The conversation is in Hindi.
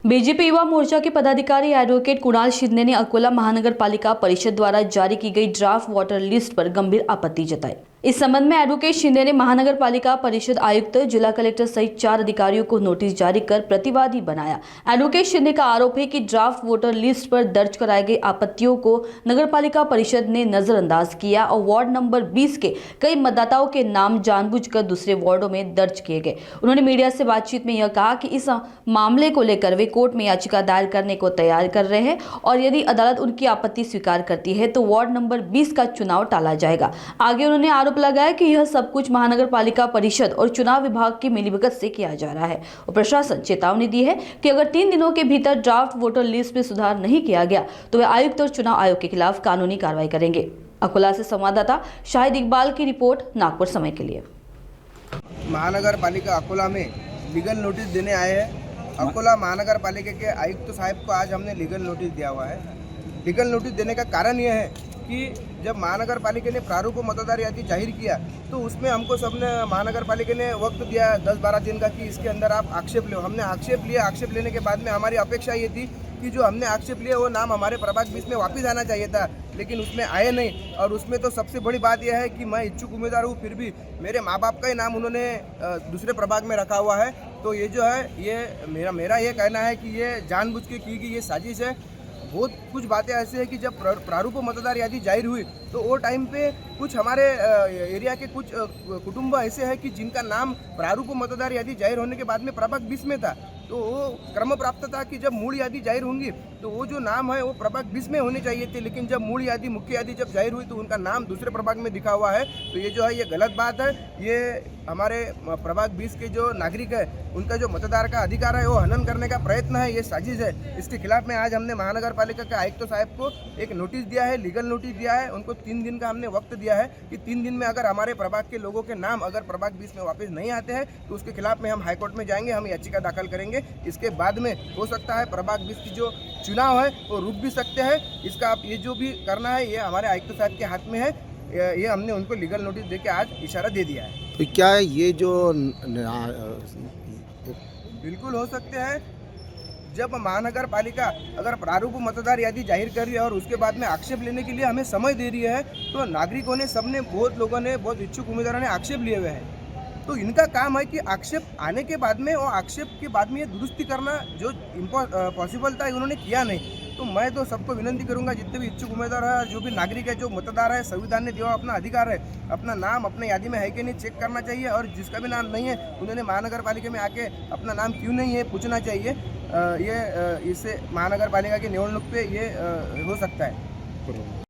बीजेपी युवा मोर्चा के पदाधिकारी एडवोकेट कुणाल शिंदे ने अकोला महानगर पालिका परिषद द्वारा जारी की गई ड्राफ्ट वोटर लिस्ट पर गंभीर आपत्ति जताई। इस संबंध में एडवोकेट शिंदे ने महानगर पालिका परिषद आयुक्त, जिला कलेक्टर सहित 4 अधिकारियों को नोटिस जारी कर प्रतिवादी बनाया। एडवोकेट शिंदे का आरोप है कि ड्राफ्ट वोटर लिस्ट पर दर्ज कराई गई आपत्तियों को नगर पालिका परिषद ने नजरअंदाज किया और वार्ड नंबर 20 के कई मतदाताओं के नाम जानबूझकर दूसरे वार्डों में दर्ज किए गए। उन्होंने मीडिया से बातचीत में यह कहा कि इस मामले को लेकर वे कोर्ट में याचिका दायर करने को तैयार कर रहे हैं और यदि अदालत उनकी आपत्ति स्वीकार करती है तो वार्ड नंबर 20 का चुनाव टाला जाएगा। आगे उन्होंने आरोप लगाया कि यह सब कुछ महानगर पालिका परिषद और चुनाव विभाग की मिलीभगत से किया जा रहा है और प्रशासन चेतावनी दी है कि अगर 3 दिनों के भीतर ड्राफ्ट वोटर लिस्ट में सुधार नहीं किया गया तो वे आयुक्त और चुनाव आयोग के खिलाफ कानूनी कार्रवाई करेंगे। अकोला से संवाददाता शाहिद इकबाल की रिपोर्ट, नागपुर समय के लिए। महानगर पालिका अकोला में लीगल नोटिस देने आए हैं। अकोला महानगर पालिका के आयुक्त साहब को आज हमने लीगल नोटिस दिया हुआ है। लीगल नोटिस देने का कारण यह है कि जब महानगर पालिका ने प्रारूप मतदार यादी जाहिर किया तो उसमें हमको सबने महानगर पालिका ने वक्त दिया 10-12 दिन का कि इसके अंदर आप आक्षेप लो। हमने आक्षेप लिया। आक्षेप लेने के बाद में हमारी अपेक्षा ये थी कि जो हमने आक्षेप लिया वो नाम हमारे प्रभाग 20 में वापस आना चाहिए था, लेकिन उसमें आए नहीं। और उसमें तो सबसे बड़ी बात यह है कि मैं इच्छुक उम्मीदवार हूँ, फिर भी मेरे माँ बाप का ही नाम उन्होंने दूसरे प्रभाग में रखा हुआ है। तो ये जो है ये मेरा ये कहना है कि ये जानबूझ के की गई ये साजिश है। बहुत कुछ बातें ऐसे हैं कि जब प्रारूप मतदार यादी जाहिर हुई तो वो टाइम पे कुछ हमारे एरिया के कुछ कुटुंब ऐसे हैं कि जिनका नाम प्रारूप मतदार यादी जाहिर होने के बाद में प्रभाग 20 में था। तो वो क्रम प्राप्त था कि जब मूल यादी जाहिर होंगी तो वो जो नाम है वो प्रभाग 20 में होने चाहिए थे, लेकिन जब मूल यादी मुख्य यादी जब जाहिर हुई तो उनका नाम दूसरे प्रभाग में दिखा हुआ है। तो ये जो है ये गलत बात है। ये हमारे प्रभाग 20 के जो नागरिक है उनका जो मतदार का अधिकार है वो हनन करने का प्रयत्न है, ये साजिश है। इसके खिलाफ में आज हमने महानगर पालिका के आयुक्त साहब को एक नोटिस दिया है, लीगल नोटिस दिया है। उनको 3 दिन का हमने वक्त दिया है कि 3 दिन में अगर हमारे प्रभाग के लोगों के नाम अगर प्रभाग 20 में वापस नहीं आते हैं तो उसके खिलाफ में हम हाईकोर्ट में जाएंगे, हम याचिका दाखिल करेंगे। इसके बाद में हो सकता है प्रभाग 20 की जो चुनाव है वो रुक भी सकते हैं। इसका आप ये जो भी करना है ये हमारे आयुक्त साहब के हाथ में है। ये हमने उनको लीगल नोटिस देके आज इशारा दे दिया है। तो क्या ये जो बिल्कुल हो सकते हैं। जब महानगर पालिका अगर प्रारूप मतदार यादी जाहिर कर रही है और उसके बाद में आक्षेप लेने के लिए हमें समय दे रही है तो नागरिकों ने सबने बहुत लोगों ने बहुत इच्छुक उम्मीदवारों ने आक्षेप लिए हुए हैं। तो इनका काम है कि आक्षेप आने के बाद में और आक्षेप के बाद में ये दुरुस्ती करना जो पॉसिबल था उन्होंने किया नहीं। तो मैं तो सबको विनती करूंगा, जितने भी इच्छुक उम्मीदवार है, जो भी नागरिक है, जो मतदार है, संविधान ने दिया अपना अधिकार है, अपना नाम अपने यादी में है कि नहीं चेक करना चाहिए। और जिसका भी नाम नहीं है उन्होंने महानगर पालिका में आके अपना नाम क्यों नहीं है पूछना चाहिए। ये इससे महानगर पालिका की निवडणूक पे ये हो सकता है।